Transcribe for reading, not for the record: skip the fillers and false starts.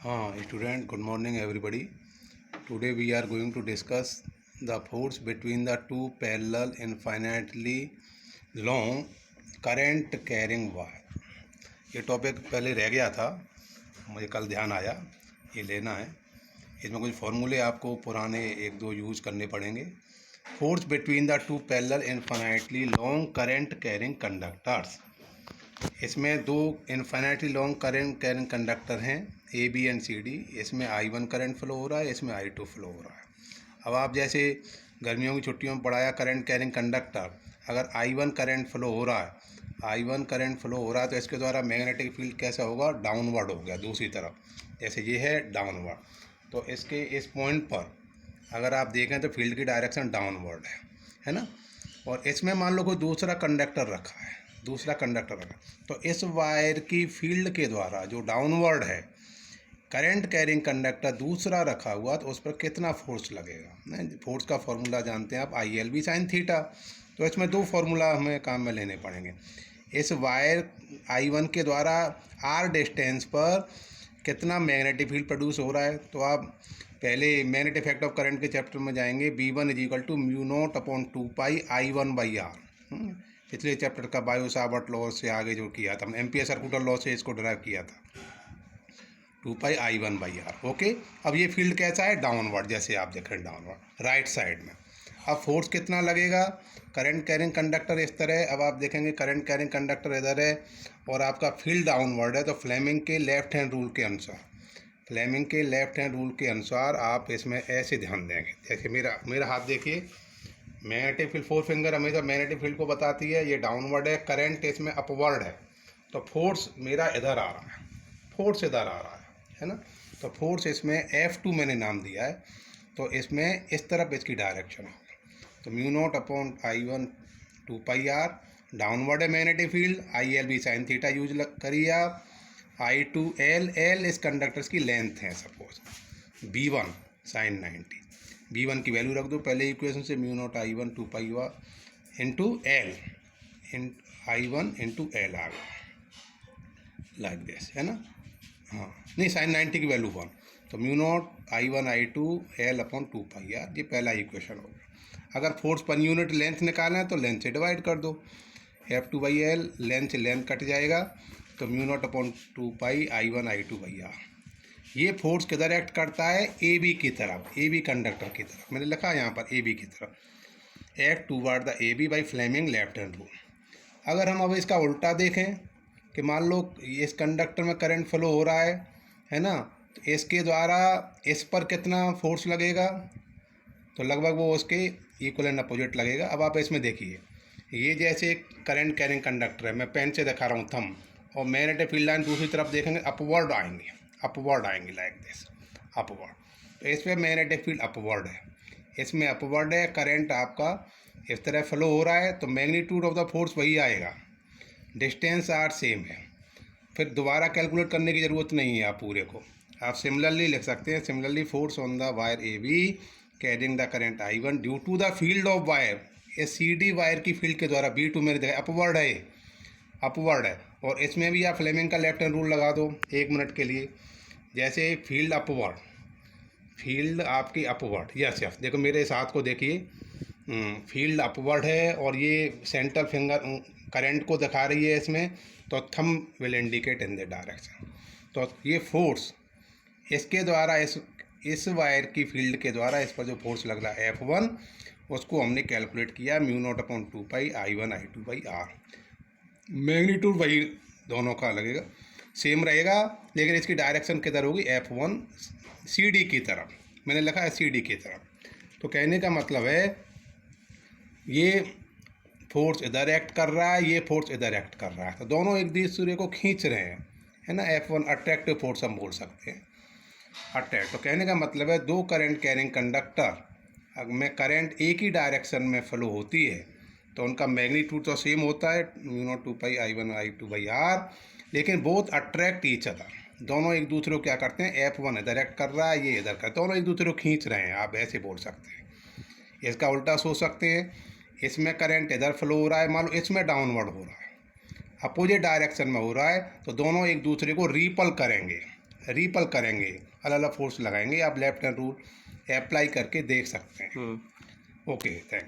Student, good morning everybody. Today we are going to discuss the force between the two parallel infinitely long current carrying wire. ये topic पहले रह गया था, मुझे कल ध्यान आया ये लेना है। इसमें कुछ फॉर्मूले आपको पुराने एक दो यूज करने पड़ेंगे। Force between the two parallel infinitely long current carrying conductors. इसमें दो infinitely long current carrying conductor हैं A B and C D. इसमें I1 करंट फ्लो हो रहा है, इसमें I2 फ्लो हो रहा है। अब आप जैसे गर्मियों की छुट्टियों में पढ़ाया करंट कैरिंग कंडक्टर, अगर I1 करंट फ्लो हो रहा है, I1 करंट फ्लो हो रहा है तो इसके द्वारा मैग्नेटिक फील्ड कैसा होगा, डाउनवर्ड हो गया दूसरी तरफ। जैसे ये है डाउनवर्ड, तो इसके इस पॉइंट पर अगर आप देखें तो फील्ड की डायरेक्शन डाउनवर्ड है ना। और इसमें मान लो कोई दूसरा कंडक्टर रखा है, तो इस वायर की फील्ड के द्वारा जो डाउनवर्ड है करंट कैरिंग कंडक्टर दूसरा रखा हुआ, तो उस पर कितना फोर्स लगेगा। फोर्स का फॉर्मूला जानते हैं आप, ILB sin थीटा। तो इसमें दो फार्मूला हमें काम में लेने पड़ेंगे। इस वायर I1 के द्वारा R डिस्टेंस पर कितना मैग्नेटिक फील्ड प्रोड्यूस हो रहा है, तो आप पहले मैग्नेटिक इफेक्ट ऑफ करंट के चैप्टर में जाएंगे। B1 = μ0/2πI1/R। पिछले चैप्टर का बायो सावर्ट लॉ से आगे जो किया था, एम्पियर सर्कुलर लॉ से इसको ड्राइव किया था, 2πI1/R। ओके, अब ये फील्ड कैसा है, डाउनवर्ड, जैसे आप देख रहे हैं डाउनवर्ड राइट साइड में। अब फोर्स कितना लगेगा, करंट कैरिंग कंडक्टर इस तरह है। अब आप देखेंगे करंट कैरिंग कंडक्टर इधर है और आपका फील्ड डाउनवर्ड है, तो फ्लेमिंग के लेफ्ट हैंड रूल के अनुसार आप इसमें ऐसे ध्यान देंगे। जैसे मेरा हाथ देखिए, मैग्नेटिक फील्ड, फोर फिंगर हमेशा मैग्नेटिक फील्ड को बताती है। ये डाउनवर्ड है, करंट इसमें अपवर्ड है, तो फोर्स मेरा इधर आ रहा है ना। तो फोर्स इसमें F2 मैंने नाम दिया है, तो इसमें इस तरफ इसकी डायरेक्शन है। तो μ0/I1 2πR डाउनवर्ड है magnetic field, ILB sin theta use करिए आप। I2L इस कंडक्टर्स की लेंथ है, सपोज B1 sin 90। B1 की वैल्यू रख दो पहले इक्वेशन से, μ0I1 2πR into L I1 into L आ गया, लाइक दिस, है ना। हाँ नहीं, sin 90 की वैल्यू 1, तो μ0I1 I2 L/2πR, ये पहला इक्वेशन हो गया। अगर फोर्स पर यूनिट लेंथ निकालना है तो लेंथ से डिवाइड कर दो, F2/L, लेंथ कट जाएगा, तो μ0/2πI1 I2/R। ये फोर्स किधर एक्ट करता है, AB की तरफ, AB कंडक्टर की तरफ। मैंने लिखा है यहाँ पर AB की तरफ, act toward the AB by Fleming left hand rule. अगर हम अब इसका उल्टा देखें कि मान लो इस कंडक्टर में करंट फ्लो हो रहा है ना, तो इसके द्वारा इस पर कितना फोर्स लगेगा, तो लगभग वो उसके इक्वल एंड अपोजिट लगेगा। अब आप इसमें देखिए, ये जैसे करंट कैरिंग कंडक्टर है, मैं पेन से दिखा रहा हूँ थंब, और मैग्नेटिक फील्ड लाइन दूसरी तरफ देखेंगे, अपवर्ड आएंगे लाइक दिस, अपवर्ड। तो इस पर मैग्नेटिक फील्ड अपवर्ड है, इसमें अपवर्ड है, करंट आपका इस तरह फ्लो हो रहा है, तो मैग्नीट्यूड ऑफ द फोर्स वही आएगा, डिस्टेंस आर सेम है। फिर दोबारा कैलकुलेट करने की ज़रूरत नहीं है, आप पूरे को आप सिमिलरली लिख सकते हैं। Similarly force on the wire AB carrying the current I1 due to the field of wire, ये CD वायर की फील्ड के द्वारा, B2 मेरे देखा अपवर्ड है। और इसमें भी आप फ्लेमिंग का लेफ्ट हैंड रूल लगा दो 1 मिनट के लिए। जैसे फील्ड आपकी अपवर्ड, यस देखो मेरे इस हाथ को देखिए, फील्ड अपवर्ड है और ये सेंट्रल फिंगर करंट को दिखा रही है इसमें, तो thumb will indicate in the direction. तो ये फोर्स इसके द्वारा, इस वायर की फील्ड के द्वारा इस पर जो फोर्स लग रहा है F1, उसको हमने कैलकुलेट किया μ0/2πI1 I2/R। मैग्नीट्यूड वही दोनों का लगेगा, सेम रहेगा, लेकिन इसकी डायरेक्शन किधर होगी, F1 CD की तरफ। मैंने लिखा है CD की तरफ। तो कहने का मतलब है ये फोर्स इधर एक्ट कर रहा है, ये फोर्स इधर एक्ट कर रहा है, तो दोनों एक दूसरे को खींच रहे हैं, है ना। F1 अट्रैक्टिव फोर्स हम बोल सकते हैं, अट्रैक्ट। तो कहने का मतलब है दो करंट कैरिंग कंडक्टर में करंट एक ही डायरेक्शन में फ्लो होती है, तो उनका मैग्नीट्यूड तो सेम होता है, μ0/2πI1 I2/R, लेकिन बोथ अट्रैक्ट ईच अदर। दोनों एक दूसरे को क्या करते हैं, F1 इधर एक्ट कर रहा है, ये इधर कर, दोनों एक दूसरे को खींच रहे हैं, आप ऐसे बोल सकते हैं। इसका उल्टा सोच सकते हैं, इसमें करंट इधर फ्लो हो रहा है, मान लो इसमें डाउनवर्ड हो रहा है, अपोजिट डायरेक्शन में हो रहा है, तो दोनों एक दूसरे को रिपल करेंगे, रिपल करेंगे, अलग अलग फोर्स लगाएंगे, आप लेफ्ट हैंड रूल अप्लाई करके देख सकते हैं। Okay, thank